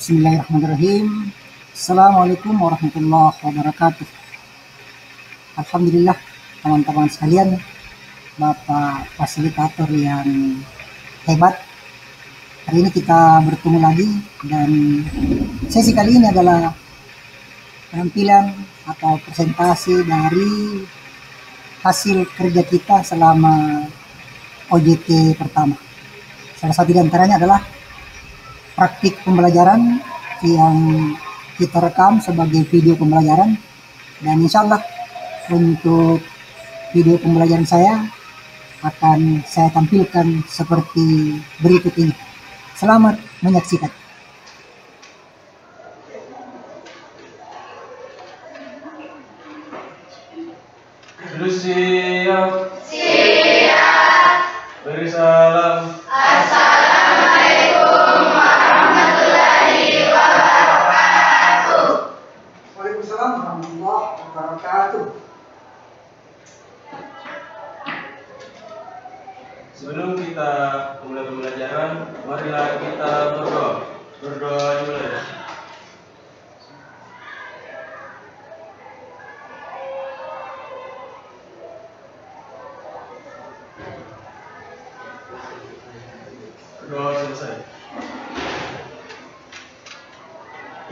Bismillahirrahmanirrahim. Assalamualaikum warahmatullahi wabarakatuh. Alhamdulillah teman-teman sekalian, Bapak fasilitator yang hebat. Hari ini kita bertemu lagi dan sesi kali ini adalah penampilan atau presentasi dari hasil kerja kita selama OJT pertama. Salah satu di antaranya adalah praktik pembelajaran yang kita rekam sebagai video pembelajaran, dan insya Allah untuk video pembelajaran saya akan saya tampilkan seperti berikut ini. Selamat menyaksikan. Siap. Siap. Beri salam. Assalamualaikum warahmatullahi wabarakatuh. Waalaikumsalam warahmatullahi wabarakatuh. Sebelum kita mulai pembelajaran, marilah kita berdoa. Berdoa dimulai. Berdoa selesai.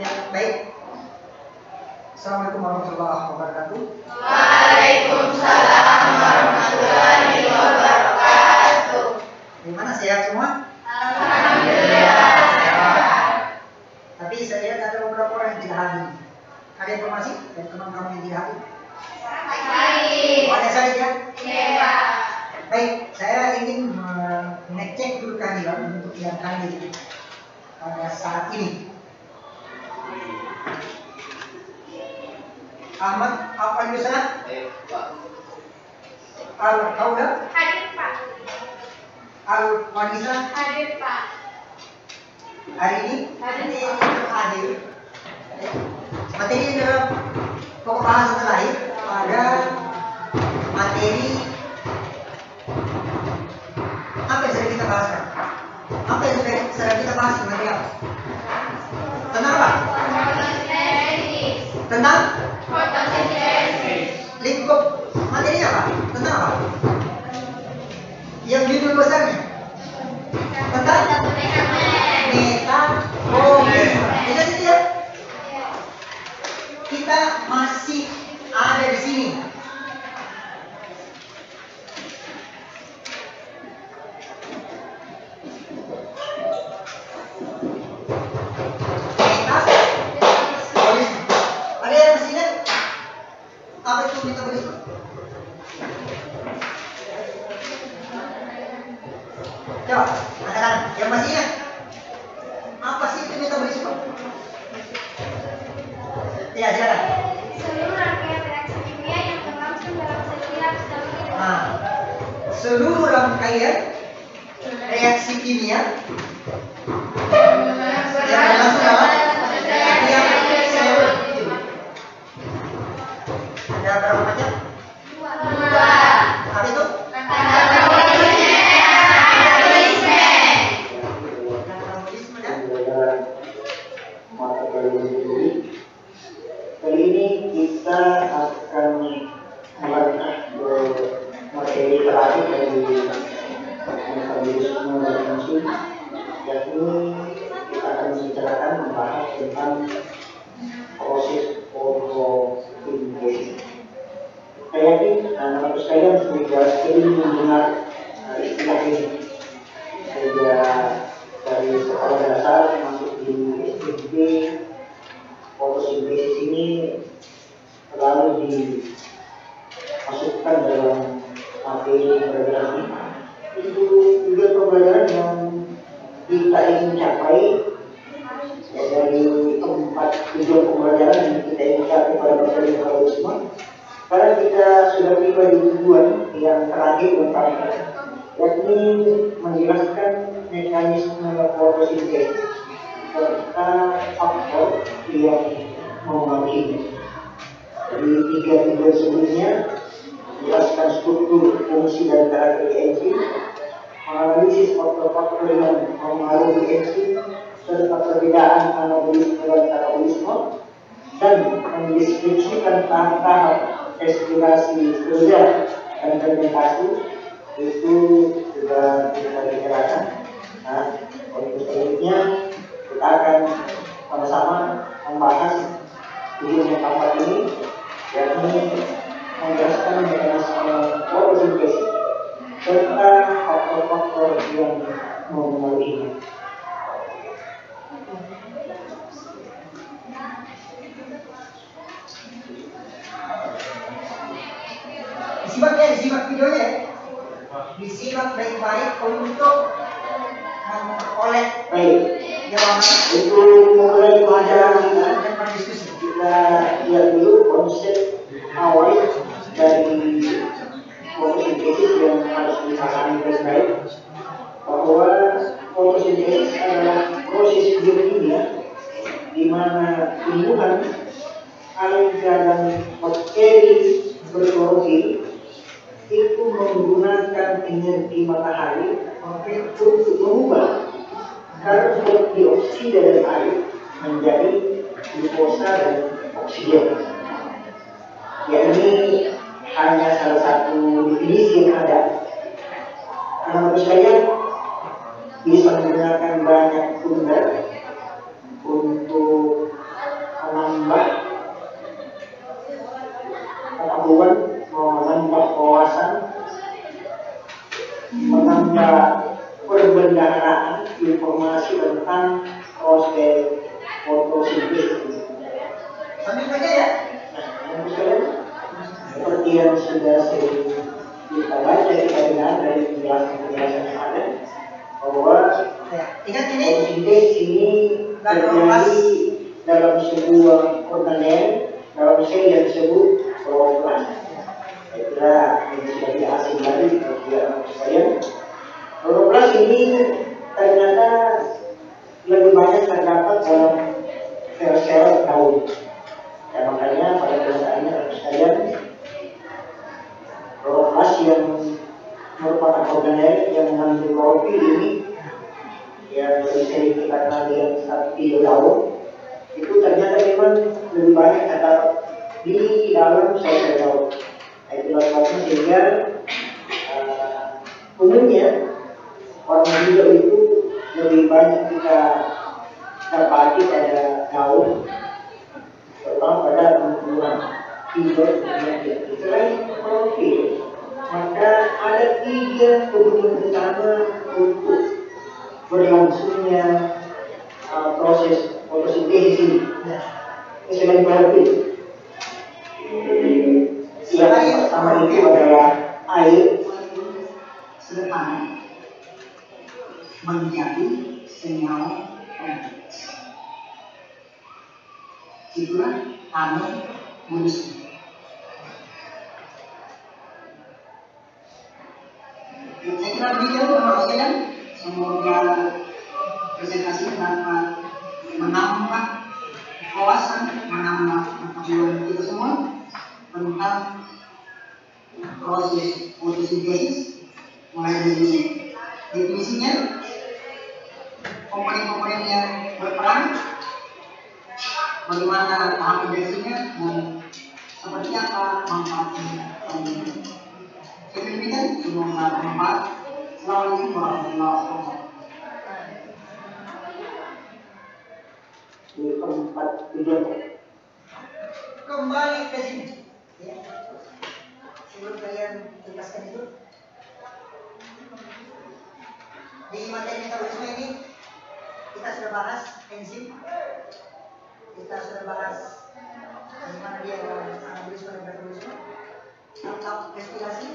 Ya, baik. Assalamualaikum warahmatullahi wabarakatuh. Waalaikumsalam warahmatullahi wabarakatuh. Gimana, sehat semua? Alhamdulillah sehat. Tapi saya lihat ada beberapa orang yang tidak hadir. Ada informasi dari teman-teman yang tidak hadir? Baik. Banyak sekali ya? Iya. Baik, saya ingin mengecek dulu kehadiran untuk yang hadir pada saat ini. Ahmad, apa di sana? Al-Kauda, Hadir Pak. Al-Wanisa, Hadir Pak. hari ini hadir. Materi adalah pokok bahasan terakhir pada materi apa yang sedang kita bahas? Apa yang sedang kita bahas di materi apa? Tentang apa? Fotosintesis. Tentang Fotosintesis. lingkup materinya apa? Tentang apa? Yang judul besarnya tentang metabolisme. Bisa tidak? Kita masih ada di sini. Metabolisme. Ada yang masih ingat apa itu metabolisme? Coba, katakan yang masih ingat. Apa sih itu metabolisme? Ya, silakan. Seluruh rangkaian reaksi kimia yang berlangsung dalam setiap sel hidup. Nah, seluruh rangkaian reaksi kimia yang berlangsung dalam setiap sel hidup. Ada berapa macam? Apa itu? Metabolisme dan Kali ini kita akan melangkah ke materi terakhir dari metabolisme dan enzim, yakni kita akan membicarakan membahas tentang proses fotosintesis. Saya yakin anak-anak sekalian sudah sering mendengar istilah ini, sejak dari sekolah dasar masuk di SD. Fotosintesis ini selalu dimasukkan dalam materi pembelajaran ini. Itu juga pembelajaran yang kita ingin capai, ya, dari 4 tujuan pembelajaran yang kita ingin capai pada materi metabolisme. Sekarang kita sudah tiba di tujuan yang terakhir dan paling penting, yakni menjelaskan mekanisme fotosintesis serta faktor yang membagi. Di 3 tujuan sebelumnya menjelaskan struktur, fungsi dan karakter enzim, menganalisis faktor-faktor yang mempengaruhi enzim, serta perbedaan anabolisme dan katabolisme, dan mendeskripsikan tahap-tahap respirasi seluler dan fermentasi. Itu sudah kita bicarakan. Nah, untuk selanjutnya kita akan sama-sama membahas video yang keempat ini, yakni menjelaskan mekanisme fotosintesis serta faktor-faktor yang memengaruhinya. Disimak videonya, disimak baik-baik untuk memperoleh Baik, jawaban itu mulai pelajaran kita. dan berdiskusi. Kita lihat dulu konsep awal dari fotosintesis yang harus dipahami baik-baik, bahwa fotosintesis adalah proses biokimia di mana tumbuhan, alga dan bakteri berklorofil itu menggunakan energi matahari untuk mengubah karbon dioksida dari air menjadi glukosa dan oksigen. Ya, ini hanya salah satu definisi yang ada. Anak-anak sekalian bisa menggunakan banyak sumber untuk menambah pengetahuan, menambah wawasan, menambah perbendaharaan informasi tentang proses fotosintesis. Sambil saja ya. Nah, sekalian, seperti yang sudah sering kita baca, kita dengar dari penjelasan-penjelasan yang ada, bahwa Ya, ingat ini fotosintesis ini terjadi dalam sebuah organel, dalam sel yang disebut kloroplas. Saya kira ini sudah tidak asing lagi bagi anak sekalian. Kloroplas ini ternyata lebih banyak terdapat dalam sel-sel daun. Ya, makanya pada kenyataannya anak sekalian, kloroplas yang merupakan organel yang mengandung klorofil ini, yang lebih sering kita kenal dengan video daun, itu ternyata memang lebih banyak terdapat di dalam sel-sel daun. Nah, itulah sebabnya sehingga umumnya warna hijau itu lebih banyak kita dapati pada daun, terutama pada tumbuhan hijau. Selain klorofil, maka ada 3 kebutuhan utama untuk berlangsungnya proses fotosintesis ini. Selain klorofil, yang pertama itu adalah air sederhana menjadi senyawa kompleks. Itulah anabolisme. Saya kira beliau menurutkan semoga presentasi dapat menambah wawasan, menambah pengetahuan kita semua tentang proses fotosintesis, mulai dari definisinya, komponen-komponen yang berperan, bagaimana tahap reaksinya, dan seperti apa manfaatnya. Saya demikian, semoga bermanfaat. Assalamualaikum warahmatullahi wabarakatuh. di tempat tidur. Kembali ke sini. Ya. Sebelum kalian jelaskan itu, di materi metabolisme ini kita sudah bahas enzim, kita sudah bahas bagaimana dia anabolisme dan metabolisme, tahap respirasi.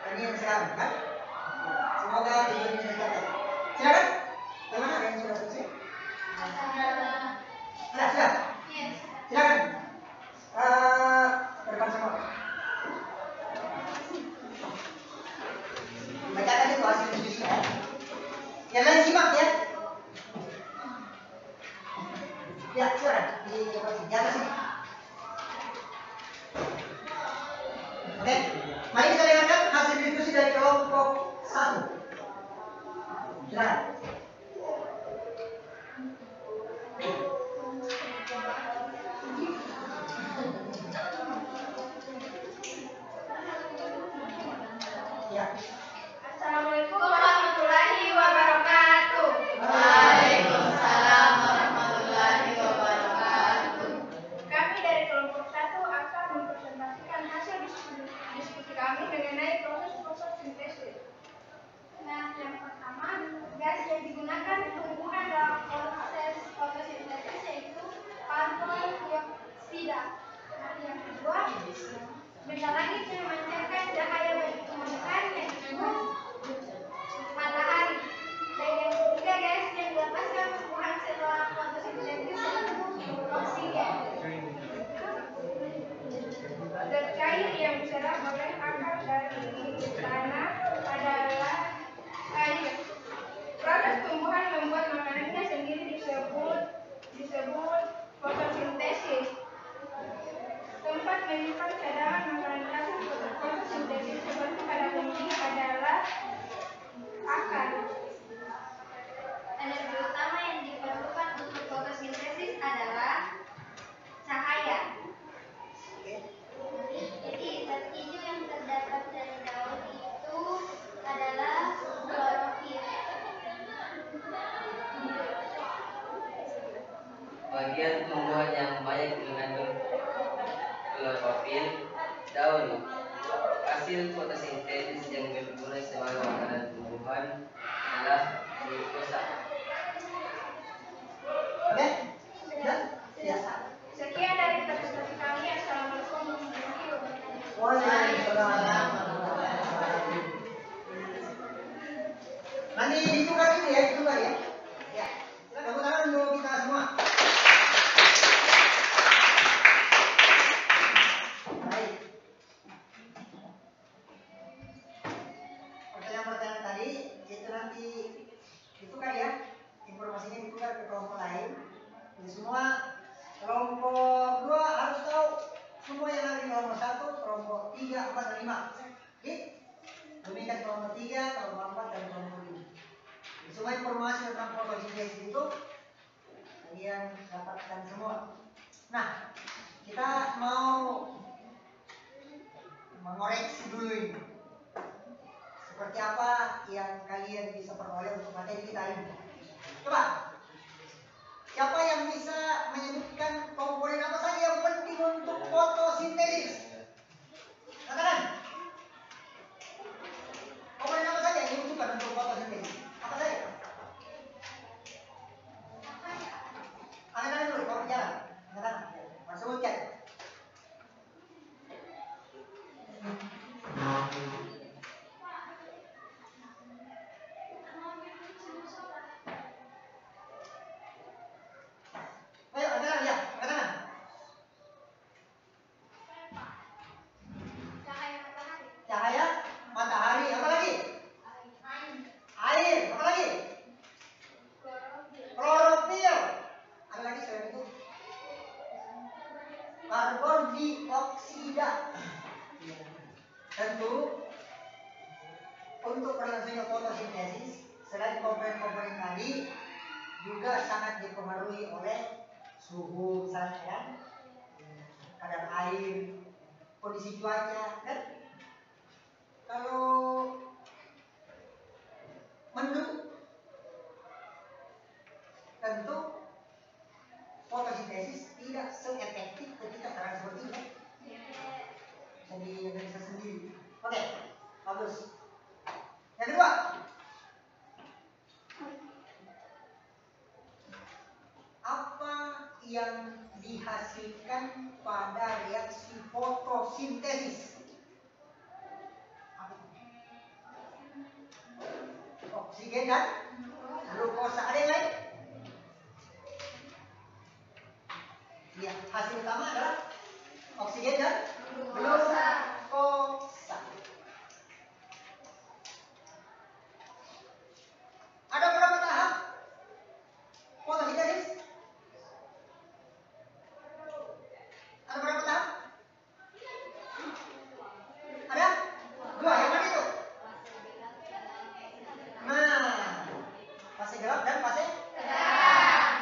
Ini yang sekarang kan? Semoga tujuan ini tercapai. Silakan. Bagaimana yang sudah selesai? Sudah. Silakan. Ke depan semua. Bacakan itu hasil diskusi ya. Yang lain simak ya. Ya, silakan. Di atas ini. Oke. Mari kita dengarkan hasil diskusi dari kelompok 1. Silakan. bagian tumbuhan yang banyak mengandung klorofil, daun, hasil fotosintesis yang berguna sebagai makanan tumbuhan adalah glukosa. Oke? Sudah? Ya. Sekian dari presentasi kami. Assalamualaikum warahmatullahi wabarakatuh. Waalaikumsalam. Nanti ditukar itu ya, ditukar ya. Ya. Tepuk tangan untuk kita semua. Baik. Pertanyaan-pertanyaan tadi itu nanti ditukar ya. Informasinya ditukar ke kelompok lain. Jadi semua kelompok 2 harus tahu semua yang ada di kelompok 1, kelompok 3, 4, dan 5. Oke? Demikian kelompok 3, kelompok 4, dan kelompok 5. Jadi semua informasi tentang fotosintesis itu kalian dapatkan semua. Nah, kita mau mengoreksi dulu ini. Seperti apa yang kalian bisa peroleh untuk materi kita ini. Coba, siapa yang bisa menyebutkan komponen apa saja yang penting untuk fotosintesis? Katakan. Komponen apa saja yang dibutuhkan untuk fotosintesis? Apa saja? Angkat dulu, kalau bicara. Angkat. Mas sebutkan. Ayo, angkat ya, angkat. Cahaya matahari, apa lagi? Air, apa lagi? Klorofil. Ada lagi selain itu? Karbon dioksida. Tentu untuk berlangsungnya fotosintesis selain komponen-komponen tadi juga sangat dipengaruhi oleh suhu misalnya kan, kadar air, kondisi cuaca kan. Kalau mendung, tentu fotosintesis tidak seefektif ketika terang seperti ini. Jadi bisa sendiri. Oke, bagus. Yang kedua, apa yang dihasilkan pada reaksi fotosintesis? Oksigen dan glukosa. Ada yang lain? Ya, hasil utama adalah oksigen dan glukosa. Ada berapa tahap fotosintesis? Ada berapa tahap? Ada? 2, yang mana itu? Nah, fase gelap dan fase terang.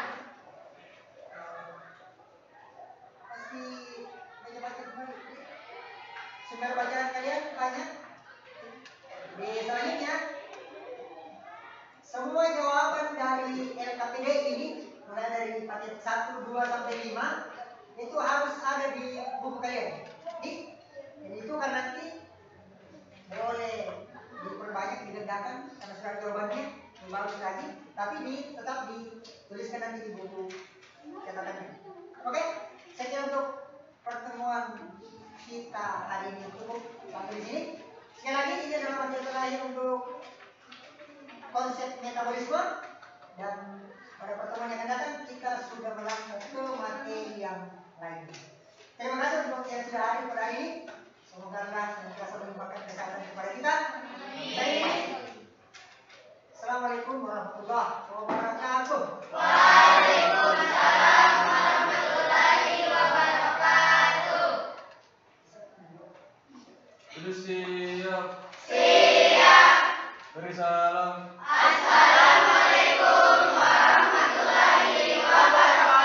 Pasti baca-baca dulu. Sumber bacaan kalian banyak. Di selanjutnya, semua jawaban dari LKPD ini mulai dari paket 1, 2, sampai 5 itu harus ada di buku kalian. Dan itu kan nanti boleh diperbanyak, diledakan karena sudah ada jawabannya, bagus lagi, tapi tetap dituliskan nanti di buku catatannya. Oke, saya kira untuk pertemuan kita hari ini cukup sampai di sini. Sekali lagi ini adalah materi terakhir untuk konsep metabolisme, dan pada pertemuan yang akan datang kita sudah melangkah ke materi yang lain. Terima kasih untuk yang sudah hadir pada hari ini. Semoga Allah senantiasa melimpahkan kesehatan kepada kita. Assalamualaikum warahmatullahi wabarakatuh. Waalaikumsalam warahmatullahi wabarakatuh. Sudah siap? Siap. Beri salam. Assalamualaikum warahmatullahi wabarakatuh.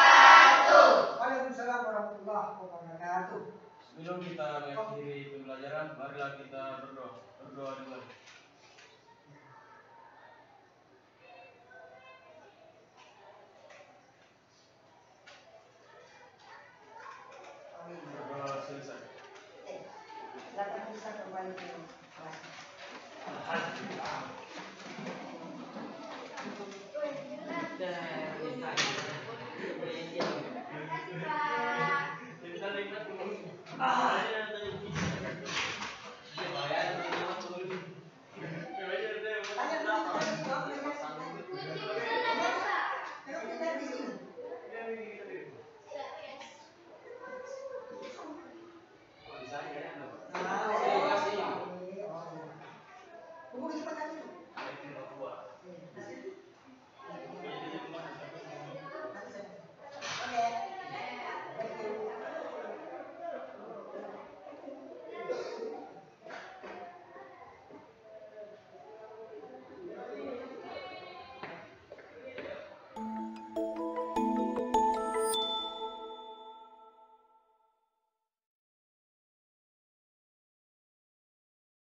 Yeah.